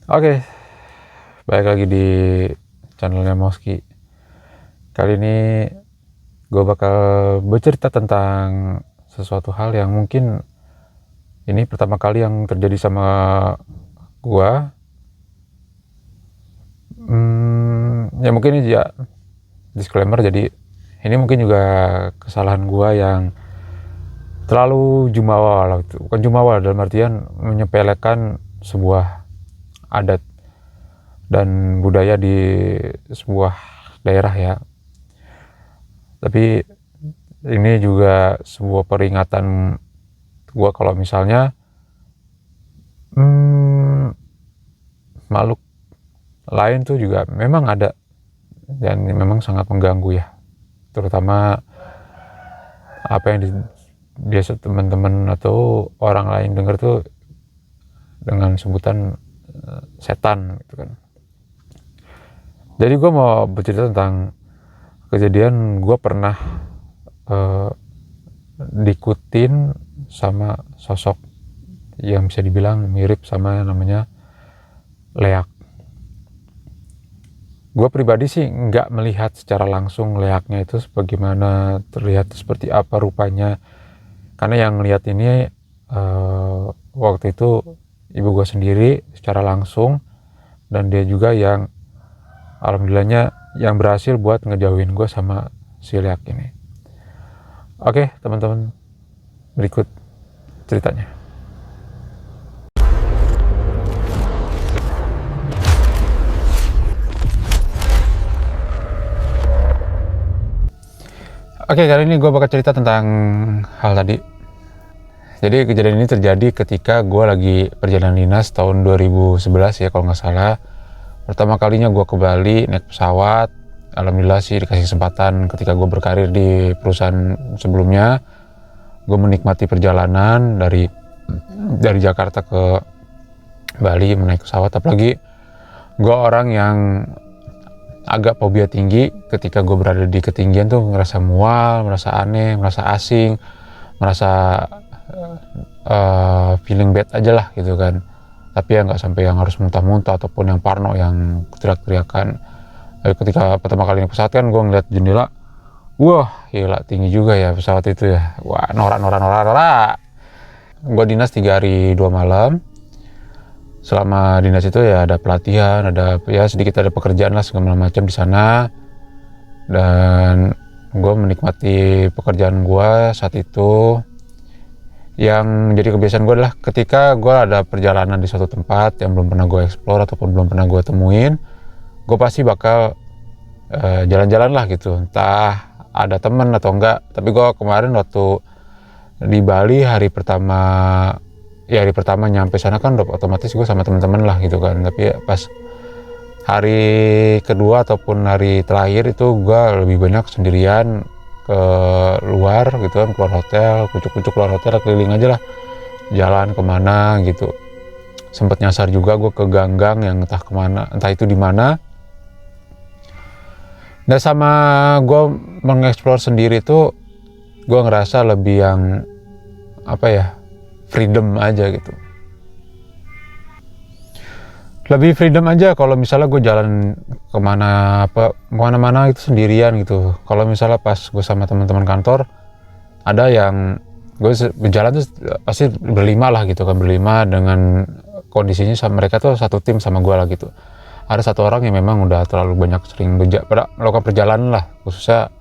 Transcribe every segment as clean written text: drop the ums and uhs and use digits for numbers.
Oke, balik lagi di channelnya Moski. Kali ini gue bakal bercerita tentang sesuatu hal yang mungkin ini pertama kali yang terjadi sama gue. Ya mungkin ini ya disclaimer, jadi ini mungkin juga kesalahan gue yang terlalu jumawa lah. Bukan jumawa dalam artian menyepelekan sebuah adat dan budaya di sebuah daerah ya. Tapi ini juga sebuah peringatan gue kalau misalnya makhluk lain tuh juga memang ada dan memang sangat mengganggu ya, terutama apa yang biasa teman-teman atau orang lain dengar tuh dengan sebutan setan gitu kan. Jadi gue mau bercerita tentang kejadian gue pernah diikutin sama sosok yang bisa dibilang mirip sama namanya leak. Gue pribadi sih nggak melihat secara langsung leaknya itu sebagaimana terlihat seperti apa rupanya, karena yang lihat ini waktu itu ibu gue sendiri secara langsung, dan dia juga yang alhamdulillahnya yang berhasil buat ngejauhin gue sama si leak ini. Oke teman-teman, berikut ceritanya. Oke, kali ini gue bakal cerita tentang hal tadi. Jadi kejadian ini terjadi ketika gue lagi perjalanan dinas tahun 2011 ya kalau nggak salah. Pertama kalinya gue ke Bali naik pesawat. Alhamdulillah sih dikasih kesempatan ketika gue berkarir di perusahaan sebelumnya. Gue menikmati perjalanan dari Jakarta ke Bali menaik pesawat. Apalagi gue orang yang agak fobia tinggi. Ketika gue berada di ketinggian tuh ngerasa mual, merasa aneh, merasa asing, merasa feeling bad aja lah gitu kan. Tapi ya nggak sampai yang harus muntah-muntah ataupun yang parno yang teriak-teriakan. Ketika pertama kali naik pesawat kan gue ngeliat jendela, wah gila tinggi juga ya pesawat itu ya, wah norak. Gue dinas 3 hari 2 malam. Selama dinas itu ya ada pelatihan, ada ya sedikit ada pekerjaan lah segala macam di sana, dan gue menikmati pekerjaan gue saat itu. Yang menjadi kebiasaan gue adalah ketika gue ada perjalanan di suatu tempat yang belum pernah gue explore ataupun belum pernah gue temuin, gue pasti bakal jalan-jalan lah gitu, entah ada temen atau enggak. Tapi gue kemarin waktu di Bali hari pertama nyampe sana kan otomatis gue sama teman-teman lah gitu kan. Tapi pas hari kedua ataupun hari terakhir itu gue lebih banyak sendirian ke luar gitu kan, keluar hotel, kucuk-kucuk keluar hotel, keliling aja lah, jalan kemana gitu. Sempet nyasar juga gue ke gang-gang yang entah kemana, entah itu di mana. Dan sama gue mengeksplor sendiri tuh gue ngerasa lebih yang apa ya, freedom aja gitu. Lebih freedom aja kalau misalnya gue jalan kemana-mana itu sendirian gitu. Kalau misalnya pas gue sama teman-teman kantor, ada yang gue berjalan tuh pasti berlima lah gitu kan, berlima dengan kondisinya sama mereka tuh satu tim sama gue lah gitu. Ada satu orang yang memang udah terlalu banyak sering melakukan perjalanan lah, khususnya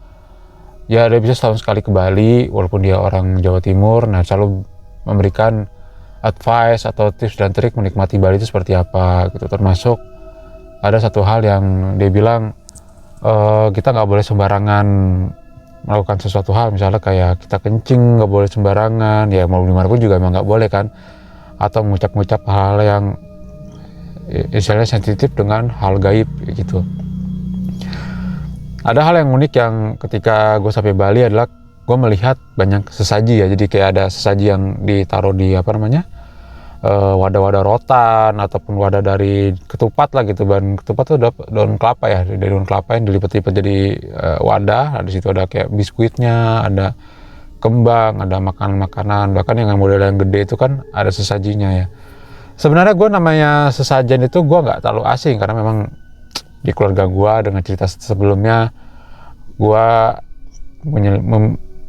ya dia bisa setahun sekali ke Bali walaupun dia orang Jawa Timur. Nah selalu memberikan advice atau tips dan trik menikmati Bali itu seperti apa gitu. Termasuk ada satu hal yang dia bilang, kita nggak boleh sembarangan melakukan sesuatu hal. Misalnya kayak kita kencing nggak boleh sembarangan, ya mau dimana pun juga emang nggak boleh kan. Atau mengucap hal yang istilahnya sensitif dengan hal gaib gitu. Ada hal yang unik yang ketika gue sampai Bali adalah gue melihat banyak sesaji ya. Jadi kayak ada sesaji yang ditaruh di wadah-wadah rotan ataupun wadah dari ketupat lah gitu. Bahan ketupat tuh daun kelapa ya, dari daun kelapa yang dilipat-lipat jadi wadah. Di situ ada kayak biskuitnya, ada kembang, ada makanan-makanan, bahkan yang model yang gede itu kan ada sesajinya ya. Sebenarnya gue namanya sesajen itu gue nggak terlalu asing, karena memang di keluarga gue dengan cerita sebelumnya gue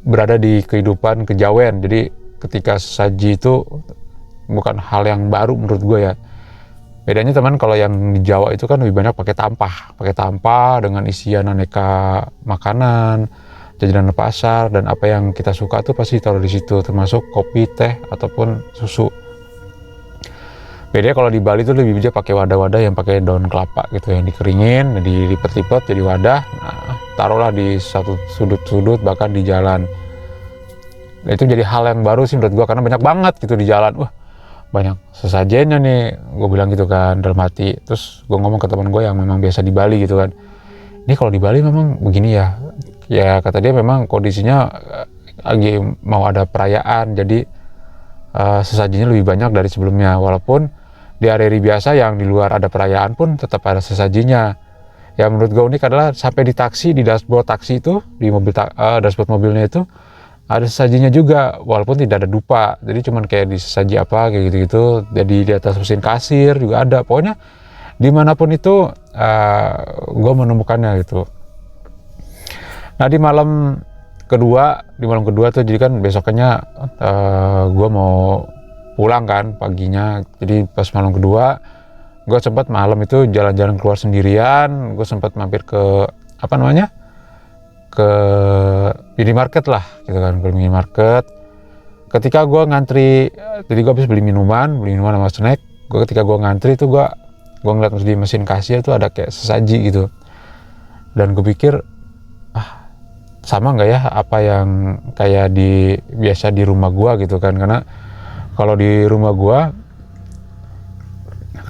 berada di kehidupan kejawen. Jadi ketika sesaji itu bukan hal yang baru menurut gue ya. Bedanya teman, kalau yang di Jawa itu kan lebih banyak pakai tampah dengan isian aneka makanan, jajanan pasar, dan apa yang kita suka tuh pasti taruh di situ, termasuk kopi, teh ataupun susu. Bedanya kalau di Bali tuh lebih bijak pakai wadah-wadah yang pakai daun kelapa gitu, yang dikeringin, dilipet-lipet jadi wadah. Nah, taruhlah di satu sudut-sudut, bahkan di jalan. Nah, itu jadi hal yang baru sih menurut gua, karena banyak banget gitu di jalan. Wah, banyak sesajennya nih, gue bilang gitu kan dalam hati. Terus gue ngomong ke teman gue yang memang biasa di Bali gitu kan, ini kalau di Bali memang begini ya. Ya kata dia memang kondisinya lagi mau ada perayaan, jadi sesajinya lebih banyak dari sebelumnya. Walaupun di hari-hari biasa yang di luar ada perayaan pun tetap ada sesajinya. Ya menurut gue unik adalah sampai di taksi, di dashboard taksi itu, di mobil dashboard mobilnya itu ada sesajinya juga, walaupun tidak ada dupa. Jadi cuman kayak di sesaji apa kayak gitu-gitu. Jadi di atas mesin kasir juga ada. Pokoknya dimanapun itu gue menemukannya gitu. Nah di malam kedua tuh, jadi kan besoknya gue mau pulang kan paginya. Jadi pas malam kedua gue sempat malam itu jalan-jalan keluar sendirian. Gue sempat mampir ke ke minimarket lah gitu kan, ke minimarket. Ketika gue ngantri, jadi gue habis beli minuman sama snack. Ketika gue ngantri itu gue ngeliat di mesin kasir tuh ada kayak sesaji gitu, dan gue pikir sama nggak ya apa yang kayak biasa di rumah gue gitu kan. Karena kalau di rumah gue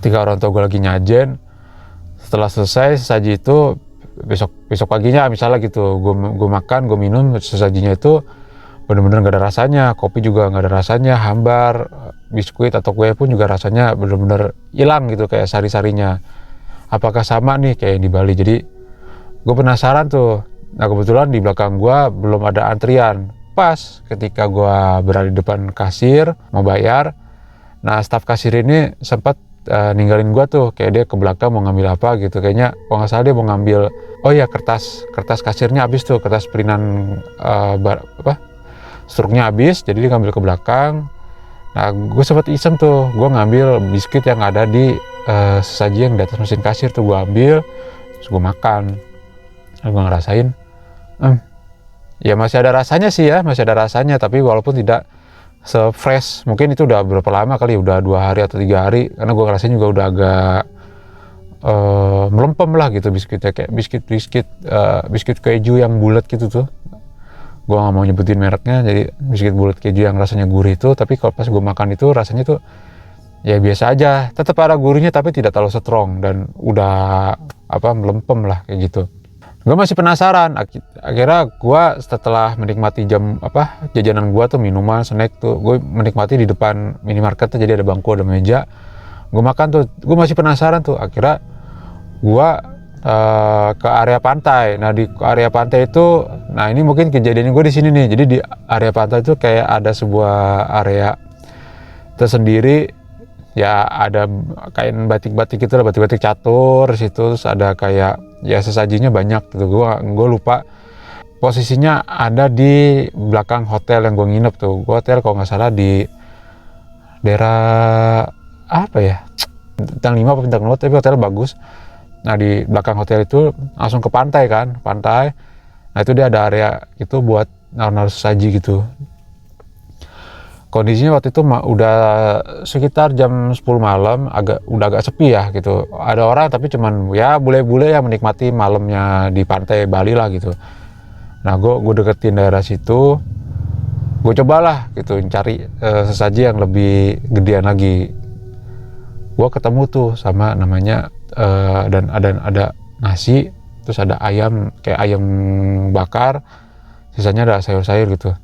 ketika orang tua gue lagi nyajen, setelah selesai sesaji itu besok paginya misalnya gitu, gue makan, gue minum, sesajinya itu bener-bener gak ada rasanya. Kopi juga gak ada rasanya, hambar, biskuit atau kue pun juga rasanya bener-bener hilang gitu, kayak sari-sarinya. Apakah sama nih kayak di Bali? Jadi gue penasaran tuh. Nah kebetulan di belakang gue belum ada antrian. Pas ketika gue berada di depan kasir mau bayar, nah staf kasir ini sempat ninggalin gue tuh, kayak dia ke belakang mau ngambil apa gitu. Kayaknya kalau nggak salah dia mau ngambil, oh ya kertas kasirnya habis tuh, kertas perinan struknya habis, jadi dia ngambil ke belakang. Nah gue sempat iseng tuh, gue ngambil biskuit yang ada di sesaji yang di atas mesin kasir tuh, gue ambil, terus gue makan. Nah, gue ngerasain, ya masih ada rasanya sih ya, masih ada rasanya, tapi walaupun tidak se-fresh. Mungkin itu udah berapa lama kali, udah 2 hari atau 3 hari, karena gue ngerasain juga udah agak melempem lah gitu biskuitnya, kayak biskuit keju yang bulat gitu tuh. Gue gak mau nyebutin mereknya, jadi biskuit bulat keju yang rasanya gurih itu. Tapi kalau pas gue makan itu rasanya tuh ya biasa aja, tetap ada gurihnya tapi tidak terlalu strong, dan udah melempem lah kayak gitu. Gue masih penasaran. Akhirnya gue setelah menikmati jajanan gue tuh, minuman, snack tuh, gue menikmati di depan minimarket tuh, jadi ada bangku, ada meja, gue makan tuh. Gue masih penasaran tuh. Akhirnya gue ke area pantai. Nah di area pantai itu, nah ini mungkin kejadian gue di sini nih. Jadi di area pantai itu kayak ada sebuah area tersendiri. Ya ada kain batik-batik gitu lah, batik-batik catur situ. Terus ada kayak ya sesajinya banyak gitu. Gue lupa posisinya, ada di belakang hotel yang gue nginep tuh. Gue hotel kalau nggak salah di daerah apa ya, bintang 5 apa bintang 2, tapi hotel bagus. Nah di belakang hotel itu langsung ke pantai kan, pantai. Nah itu dia ada area itu buat naruh sesaji gitu. Kondisinya waktu itu udah sekitar jam 10 malam, udah agak sepi ya gitu. Ada orang tapi cuman ya bule-bule yang menikmati malamnya di pantai Bali lah gitu. Nah gue deketin daerah situ, gue cobalah gitu cari sesaji yang lebih gedean lagi. Gue ketemu tuh sama namanya dan ada nasi, terus ada ayam, kayak ayam bakar, sisanya ada sayur-sayur gitu.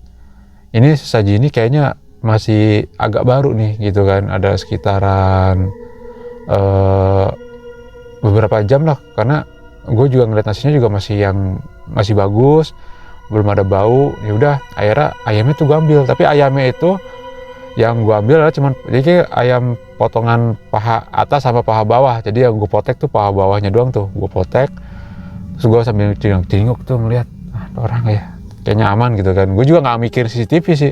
Ini sesaji ini kayaknya masih agak baru nih gitu kan, ada sekitaran beberapa jam lah, karena gue juga ngeliat nasinya juga masih bagus, belum ada bau. Ya udah, akhirnya ayamnya tuh gue ambil, tapi ayamnya itu yang gue ambil adalah cuman jadi kayak ayam potongan paha atas sama paha bawah, jadi yang gue potek tuh paha bawahnya doang tuh, gue potek. Terus gue sambil cingok tuh melihat orang ya kayaknya aman gitu kan. Gue juga nggak mikir CCTV sih.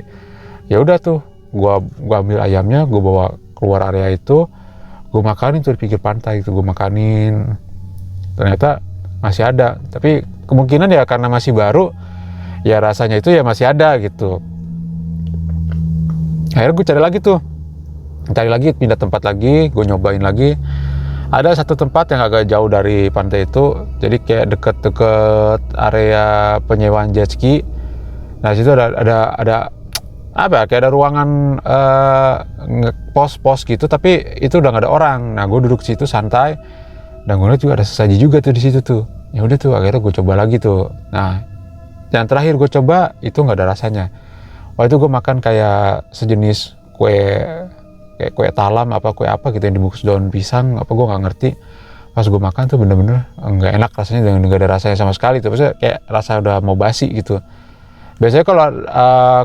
Ya udah tuh, gue ambil ayamnya, gue bawa keluar area itu, gue makanin tuh di pinggir pantai itu, gue makanin. Ternyata masih ada, tapi kemungkinan ya karena masih baru, ya rasanya itu ya masih ada gitu. Akhirnya gue cari lagi, pindah tempat lagi, gue nyobain lagi. Ada satu tempat yang agak jauh dari pantai itu, jadi kayak deket-deket area penyewaan jet ski. Nah situ ada apa ya, kayak ada ruangan pos-pos gitu, tapi itu udah nggak ada orang. Nah gue duduk situ santai, dan gue lihat juga ada sesaji juga tuh di situ tuh. Ya udah tuh, akhirnya gue coba lagi tuh. Nah yang terakhir gue coba itu nggak ada rasanya. Waktu itu gue makan kayak sejenis kue talam apa kue apa gitu yang dibungkus daun pisang apa, gue nggak ngerti. Pas gue makan tuh bener-bener nggak enak rasanya, dan nggak ada rasanya sama sekali tuh. Maksudnya kayak rasa udah mau basi gitu. Biasanya kalau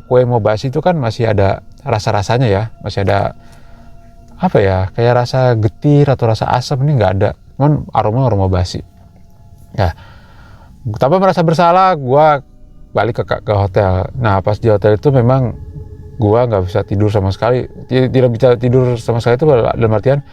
kue mau basi itu kan masih ada rasa-rasanya ya, masih ada apa ya, kayak rasa getir atau rasa asam. Ini nggak ada, cuman aroma basi. Ya, tanpa merasa bersalah, gue balik ke hotel. Nah pas di hotel itu memang gue nggak bisa tidur sama sekali, tidak bisa tidur sama sekali itu dalam artian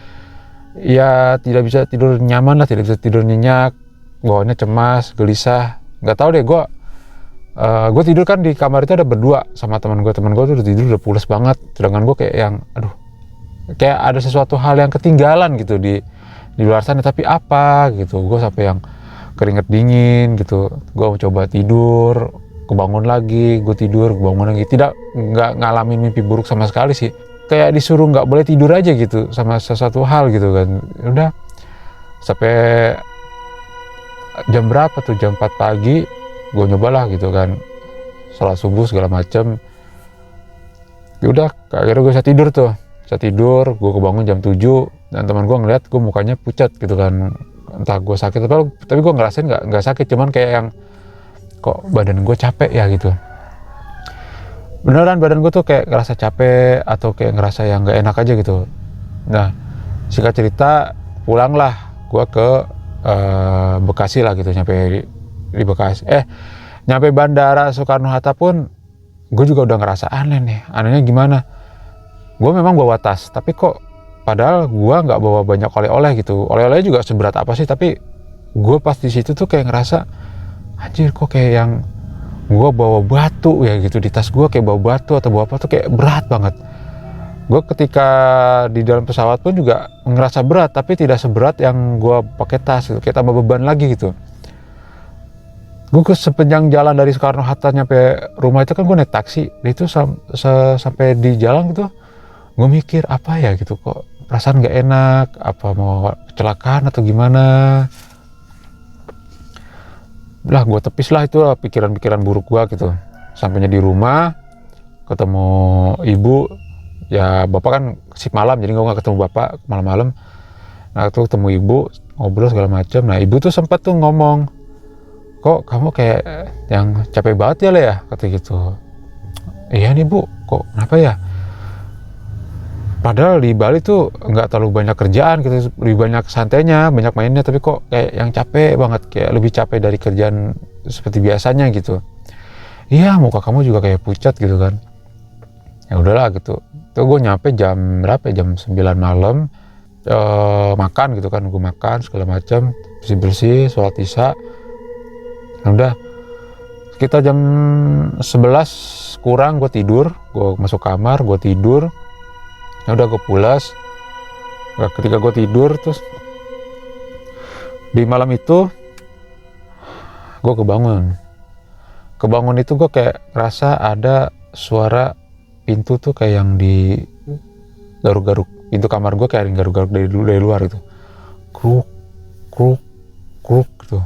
ya tidak bisa tidur nyaman lah, tidak bisa tidur nyenyak, bawaannya cemas, gelisah. Nggak tahu deh, gue tidur kan di kamar itu ada berdua sama teman gue tuh udah tidur udah pules banget, sedangkan gue kayak yang aduh, kayak ada sesuatu hal yang ketinggalan gitu di luar sana, tapi apa gitu. Gue sampai yang keringet dingin gitu, gue coba tidur, kebangun lagi, gue tidur, kebangun lagi, nggak ngalamin mimpi buruk sama sekali sih. Kayak disuruh nggak boleh tidur aja gitu sama sesuatu hal gitu kan. Udah sampai jam berapa tuh, jam 4 pagi gue nyobalah gitu kan, sholat subuh segala macem. Ya udah, akhirnya gue bisa tidur, gue kebangun jam 7, dan teman gue ngeliat gue mukanya pucat gitu kan, entah gue sakit tapi gue ngerasain nggak sakit, cuman kayak yang kok badan gue capek ya gitu. Beneran badan gue tuh kayak ngerasa capek atau kayak ngerasa yang nggak enak aja gitu. Nah singkat cerita, pulanglah gue ke Bekasi lah gitu. Nyampe di Bekasi, nyampe Bandara Soekarno-Hatta pun gue juga udah ngerasa aneh nih. Anehnya gimana, gue memang bawa tas, tapi kok padahal gue nggak bawa banyak oleh-oleh gitu. Oleh-olehnya juga seberat apa sih, tapi gue pas di situ tuh kayak ngerasa anjir, kok kayak yang gue bawa batu ya gitu di tas gue, kayak bawa batu atau bawa apa tuh kayak berat banget. Gue ketika di dalam pesawat pun juga ngerasa berat, tapi tidak seberat yang gue pakai tas gitu, kayak tambah beban lagi gitu. Gue sepanjang jalan dari Soekarno-Hatta nyampe rumah itu kan gue naik taksi, itu sampai di jalan gitu gue mikir apa ya gitu, kok perasaan nggak enak, apa mau kecelakaan atau gimana. Lah gue tepis lah itu pikiran-pikiran buruk gue gitu. Sampainya di rumah ketemu ibu, ya bapak kan shift malam, jadi gue nggak ketemu bapak malam-malam. Nah tuh ketemu ibu, ngobrol segala macam. Nah ibu tuh sempat tuh ngomong, kok kamu kayak yang capek banget ya Le ya, kata gitu. Iya nih bu, kok kenapa ya? Padahal di Bali tuh nggak terlalu banyak kerjaan gitu, lebih banyak santainya, banyak mainnya, tapi kok kayak yang capek banget, kayak lebih capek dari kerjaan seperti biasanya gitu. Iya, muka kamu juga kayak pucat gitu kan. Ya udahlah gitu. Tuh gue nyampe jam berapa? Jam 9 malam. Makan gitu kan, gue makan segala macam, bersih-bersih, sholat isya. Nah, udah sekitar jam 11 kurang gue tidur, gue masuk kamar, gue tidur. Ya udah gue pulas. Nah, ketika gue tidur terus di malam itu gue kebangun itu gue kayak ngerasa ada suara pintu tuh kayak yang di garuk-garuk, pintu kamar gue kayak yang garuk-garuk dari luar gitu, kruk kruk kruk gitu.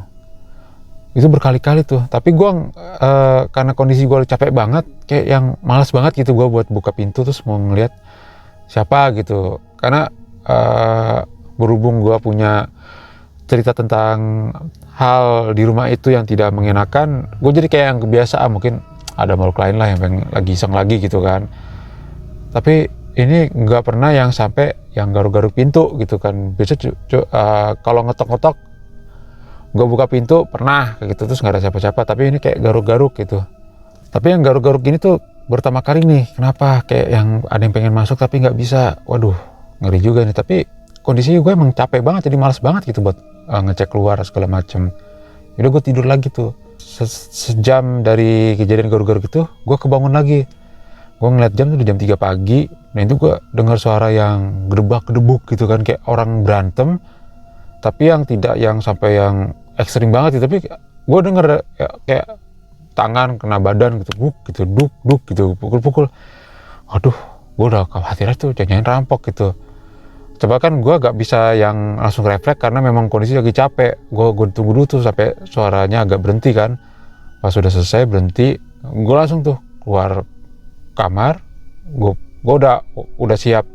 Itu berkali-kali tuh, tapi gue karena kondisi gue capek banget, kayak yang malas banget gitu gue buat buka pintu terus mau ngeliat siapa gitu. Karena berhubung gue punya cerita tentang hal di rumah itu yang tidak mengenakan, gue jadi kayak yang kebiasaan, mungkin ada makhluk lain lah yang lagi iseng lagi gitu kan. Tapi ini nggak pernah yang sampai yang garuk-garuk pintu gitu kan. Biasa kalau ngetok-ngetok gue buka pintu pernah kayak gitu terus nggak ada siapa-siapa, tapi ini kayak garuk-garuk gitu. Tapi yang garuk-garuk gini tuh pertama kali nih, kenapa kayak yang ada yang pengen masuk tapi nggak bisa. Waduh, ngeri juga nih. Tapi kondisinya gue emang capek banget, jadi malas banget gitu buat ngecek keluar segala macem. Udah gue tidur lagi tuh. Sejam dari kejadian garuk-garuk itu, gue kebangun lagi. Gue ngeliat jam tuh udah jam 3 pagi. Nah itu gue dengar suara yang gedebak-gedebuk gitu kan, kayak orang berantem. Tapi yang tidak yang sampai yang ekstrim banget gitu. Tapi gue denger ya, kayak tangan kena badan gitu, buk gitu, duk gitu, pukul-pukul. Aduh, gue udah khawatir tuh, jangan rampok gitu. Coba kan gue gak bisa yang langsung refleks karena memang kondisi lagi capek. Gue tunggu dulu tuh sampai suaranya agak berhenti kan. Pas sudah selesai berhenti, gue langsung tuh keluar kamar. Gue udah siap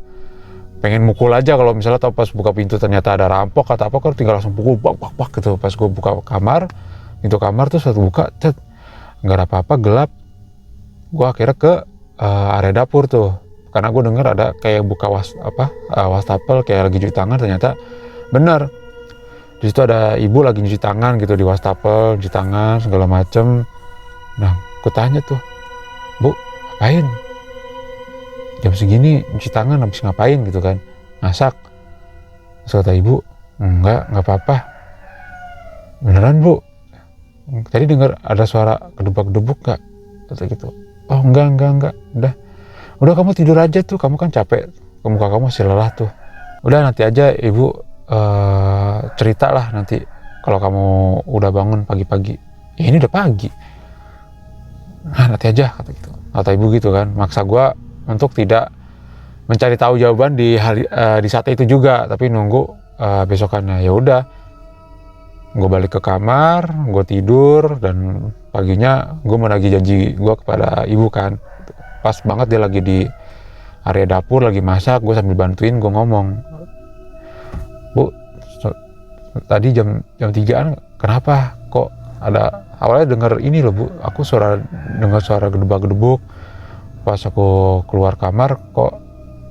pengen mukul aja kalau misalnya tau pas buka pintu ternyata ada rampok atau apa, kan tinggal langsung pukul bak gitu. Pas gue buka kamar, pintu kamar tuh satu buka, nggak ada apa-apa, gelap. Gue akhirnya ke area dapur tuh, karena gue denger ada kayak buka wastafel kayak lagi cuci tangan. Ternyata bener di situ ada ibu lagi cuci tangan gitu di wastafel, cuci tangan segala macem. Nah gue tanya tuh, bu ngapain jam segini cuci tangan, habis ngapain gitu kan, masak? Terus kata ibu, enggak apa-apa. Beneran bu, tadi dengar ada suara gedebak-gedebuk gak? Kata gitu. Oh enggak, udah kamu tidur aja tuh, kamu kan capek, muka kamu masih lelah tuh. Udah nanti aja ibu cerita lah nanti kalau kamu udah bangun pagi-pagi. Ya ini udah pagi. Nah nanti aja kata gitu. Kata ibu gitu kan, maksa gue untuk tidak mencari tahu jawaban di saat itu juga, tapi nunggu besokannya. Ya udah, gue balik ke kamar, gue tidur, dan paginya gue menagih janji gue kepada ibu kan. Pas banget dia lagi di area dapur lagi masak, gue sambil bantuin, gue ngomong, bu tadi jam 3-an kenapa kok ada, awalnya denger ini loh bu, aku dengar suara gedebak-gedebuk. Pas aku keluar kamar kok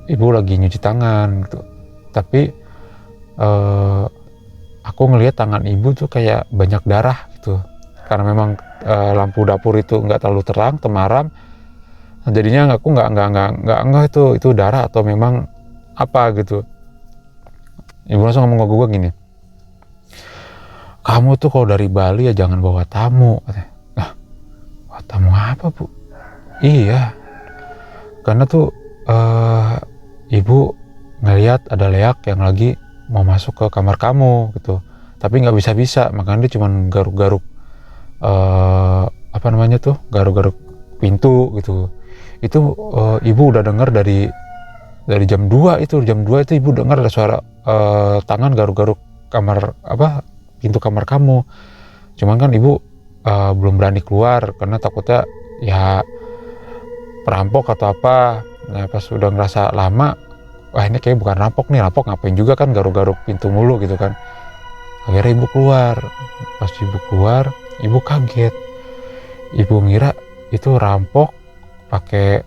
ibu lagi nyuci tangan gitu. Tapi aku ngelihat tangan ibu tuh kayak banyak darah gitu. Karena memang lampu dapur itu nggak terlalu terang, temaram. Jadinya aku nggak itu darah atau memang apa gitu. Ibu langsung ngomong ke gue gini, kamu tuh kalau dari Bali ya jangan bawa tamu. Nah, bawa tamu apa bu? Iya, karena tuh ibu ngelihat ada leak yang lagi mau masuk ke kamar kamu gitu, tapi nggak bisa, makanya dia cuma garuk-garuk garuk-garuk pintu gitu. Itu ibu udah dengar dari jam 2 itu ibu dengar ada suara tangan garuk-garuk pintu kamar kamu. Cuman kan ibu belum berani keluar karena takutnya ya perampok atau apa. Nah pas udah ngerasa lama, wah ini kayak bukan rampok ngapain juga kan garuk-garuk pintu mulu gitu kan. Akhirnya ibu keluar. Pas ibu keluar, ibu kaget. Ibu ngira itu rampok pakai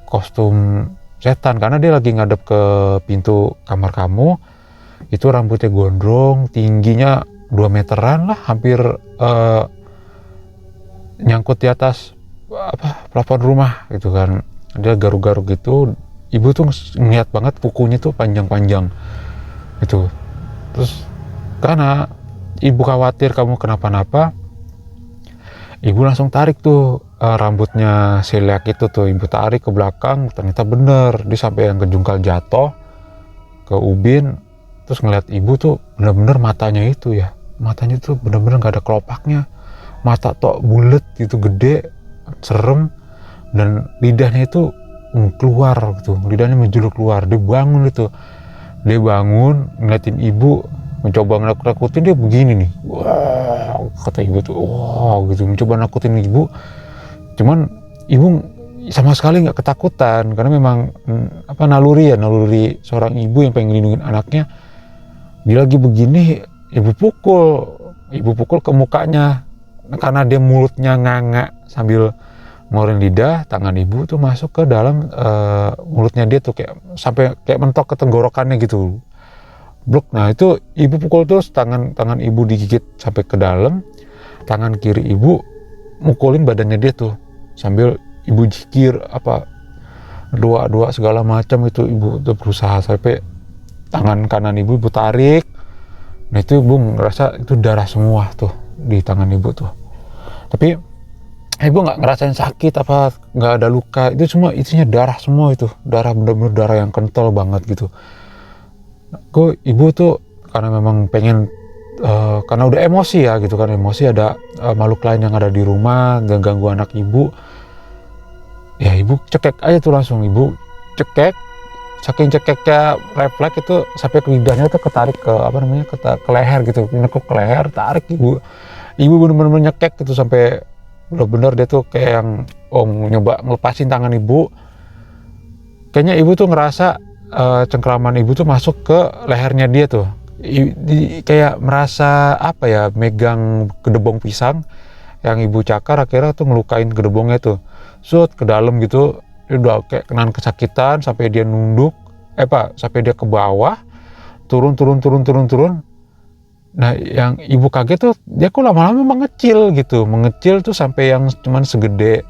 kostum setan, karena dia lagi ngadep ke pintu kamar kamu. Itu rambutnya gondrong, tingginya 2 meteran lah, hampir nyangkut di atas plafon rumah gitu kan. Dia garuk-garuk gitu. Ibu tuh ngeliat banget kukunya tuh panjang-panjang gitu. Terus karena ibu khawatir kamu kenapa-napa, ibu langsung tarik tuh rambutnya si leak itu tuh, ibu tarik ke belakang. Ternyata bener, dia sampai yang kejungkal jatuh ke ubin. Terus ngeliat ibu tuh bener-bener matanya tuh bener-bener gak ada kelopaknya, mata tok bulet gitu, gede, serem, dan lidahnya itu keluar gitu, lidahnya menjulur keluar. Dia bangun ngeliatin ibu, mencoba nakutin dia begini nih. Wah, kata ibu tuh, wah gitu, mencoba nakutin ibu. Cuman ibu sama sekali nggak ketakutan, karena memang naluri seorang ibu yang pengen melindungi anaknya. Dia lagi begini, ibu pukul ke mukanya, karena dia mulutnya nganga sambil ngeluarin lidah, tangan ibu tuh masuk ke dalam mulutnya dia tuh, kayak sampai kayak mentok ke tenggorokannya gitu, blok. Nah itu ibu pukul terus, tangan ibu digigit sampai ke dalam, tangan kiri ibu mukulin badannya dia tuh sambil ibu jikir apa doa segala macam. Itu ibu tuh berusaha sampai tangan kanan ibu tarik. Nah itu ibu ngerasa itu darah semua tuh di tangan ibu tuh, tapi ibu nggak ngerasain sakit apa, nggak ada luka, itu semua isinya darah semua, itu darah, bener-bener darah yang kental banget gitu. Ibu tuh karena memang pengen karena udah emosi ya gitu kan, emosi ada makhluk lain yang ada di rumah dan ganggu anak ibu, ya ibu cekek aja tuh langsung. Ibu cekek, saking cekeknya refleks itu sampai ke lidahnya tuh ketarik ke apa namanya, ke leher gitu, nekuk ke leher, tarik ibu bener-bener nyekek gitu sampai bener-bener dia tuh kayak yang nyoba ngelepasin tangan ibu. Kayaknya ibu tuh ngerasa cengkraman ibu tuh masuk ke lehernya dia tuh, kayak merasa apa ya, megang gedebong pisang yang ibu cakar, akhirnya tuh ngelukain gedebongnya tuh, ke dalam gitu. Dia udah kayak kenaan kesakitan sampai dia nunduk, sampai dia ke bawah, turun. Nah yang ibu kaget tuh, dia kok lama-lama mengecil tuh sampai yang cuman segede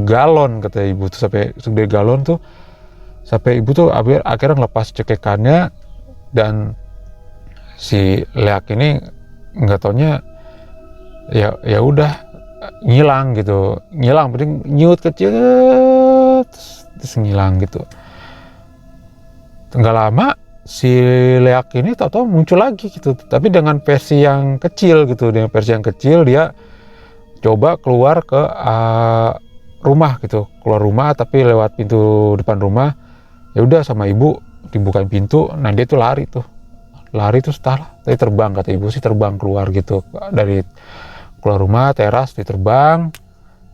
galon, kata ibu tuh sampai segede galon tuh, sampai ibu tuh akhirnya ngelepas cekekannya. Dan si Leak ini nggak taunya ya udah ngilang, penting nyut kecil terus ngilang gitu. Nggak lama si Leak ini tau-tau muncul lagi gitu, tapi dengan versi yang kecil gitu. Dengan versi yang kecil dia coba keluar ke rumah gitu, keluar rumah tapi lewat pintu depan rumah. Ya udah sama ibu dibukain pintu, nah dia tuh lari setelah tadi terbang, kata ibu sih terbang keluar gitu dari keluar rumah, teras diterbang.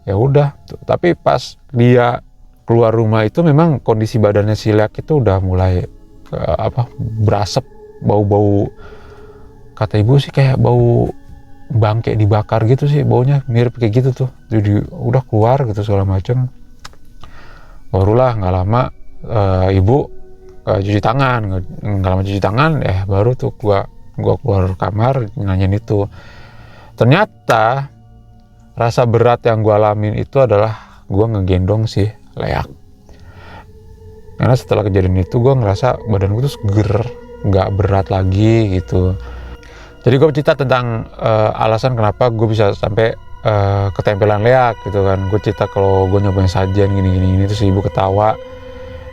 Ya udah, tapi pas dia keluar rumah itu memang kondisi badannya si Leak itu udah mulai berasap, bau-bau, kata ibu sih kayak bau bangke dibakar gitu sih, baunya mirip kayak gitu tuh. Jadi udah keluar gitu segala macam. Barulah nggak lama ibu cuci tangan, nggak lama cuci tangan baru tuh gua keluar kamar nanyain itu. Ternyata rasa berat yang gua alamin itu adalah gua ngegendong si Leak. Karena setelah kejadian itu gue ngerasa badan gue tuh seger, nggak berat lagi gitu. Jadi gue cerita tentang alasan kenapa gue bisa sampai ketempelan Leak gitu kan. Gue cerita kalau gue nyobain sajian gini, terus ibu ketawa.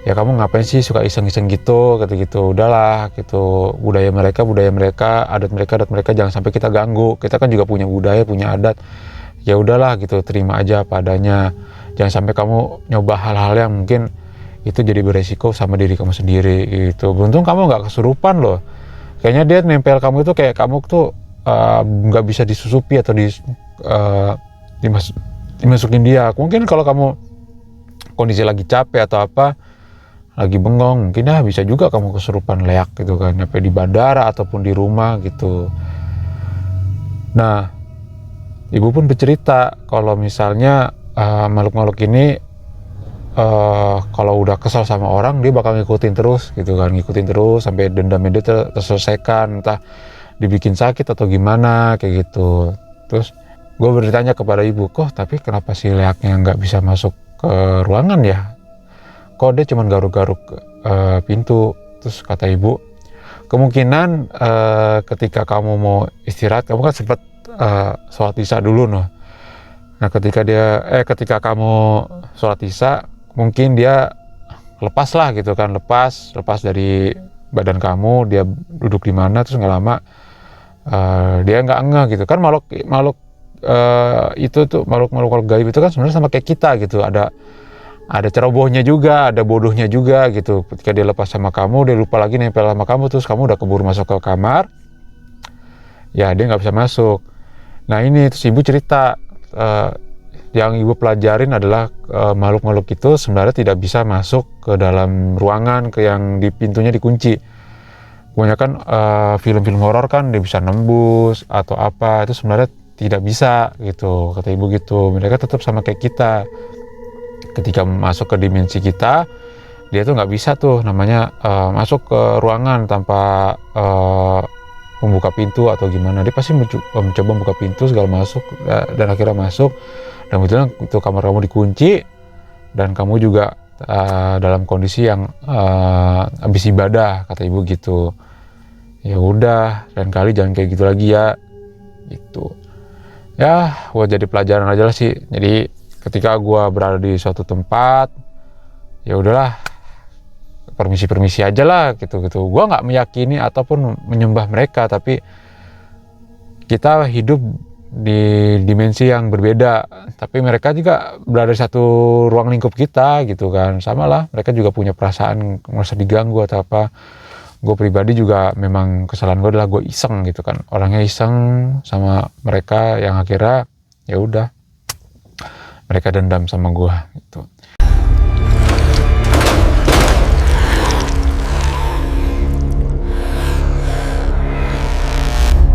Ya kamu ngapain sih suka iseng-iseng gitu, kata gitu. Udahlah gitu, budaya mereka, adat mereka jangan sampai kita ganggu. Kita kan juga punya budaya, punya adat. Ya udahlah gitu, terima aja apa adanya. Jangan sampai kamu nyoba hal-hal yang mungkin itu jadi beresiko sama diri kamu sendiri gitu. Beruntung kamu nggak kesurupan loh. Kayaknya dia nempel kamu itu kayak kamu tuh nggak bisa disusupi atau dimasukin dia. Mungkin kalau kamu kondisi lagi capek atau apa, lagi bengong, mungkin bisa juga kamu kesurupan Leak gitu kan, sampai di bandara ataupun di rumah gitu. Nah, ibu pun bercerita kalau misalnya makhluk-makhluk ini kalau udah kesal sama orang dia bakal ngikutin terus sampai dendamnya dia terselesaikan, entah dibikin sakit atau gimana kayak gitu. Terus gue bertanya kepada ibu, tapi kenapa si Leaknya nggak bisa masuk ke ruangan ya, kok dia cuma garuk-garuk pintu. Terus kata ibu, kemungkinan ketika kamu mau istirahat, kamu kan sempat sholat isya dulu noh. Nah ketika kamu sholat isya, mungkin dia lepas dari badan kamu, dia duduk di mana, terus nggak lama dia nggak ngeh gitu kan. Makhluk itu tuh makhluk gaib itu kan sebenarnya sama kayak kita gitu, ada cerobohnya juga, ada bodohnya juga gitu. Ketika dia lepas sama kamu, dia lupa lagi nempel sama kamu, terus kamu udah keburu masuk ke kamar, ya dia nggak bisa masuk. Nah ini terus ibu cerita, yang ibu pelajarin adalah makhluk-makhluk itu sebenarnya tidak bisa masuk ke dalam ruangan yang di pintunya dikunci. Kebanyakan film-film horor kan dia bisa nembus atau apa, itu sebenarnya tidak bisa gitu, kata ibu gitu. Mereka tetap sama kayak kita. ketika masuk ke dimensi kita, dia tuh nggak bisa tuh namanya masuk ke ruangan tanpa membuka pintu atau gimana. Dia pasti mencoba membuka pintu segala masuk, dan akhirnya masuk, dan kebetulan itu kamar kamu dikunci dan kamu juga dalam kondisi yang habis ibadah, kata ibu gitu. Ya udah, dan kali jangan kayak gitu lagi ya, gitu. Ya buat jadi pelajaran aja lah sih. Jadi ketika gua berada di suatu tempat, ya udahlah, permisi aja lah gitu. Gua nggak meyakini ataupun menyembah mereka, tapi kita hidup di dimensi yang berbeda, tapi mereka juga berada di satu ruang lingkup kita gitu kan. Sama lah, mereka juga punya perasaan merasa diganggu atau apa. Gue pribadi juga memang kesalahan gue adalah gue iseng gitu kan, orangnya iseng sama mereka, yang akhirnya ya udah mereka dendam sama gue gitu.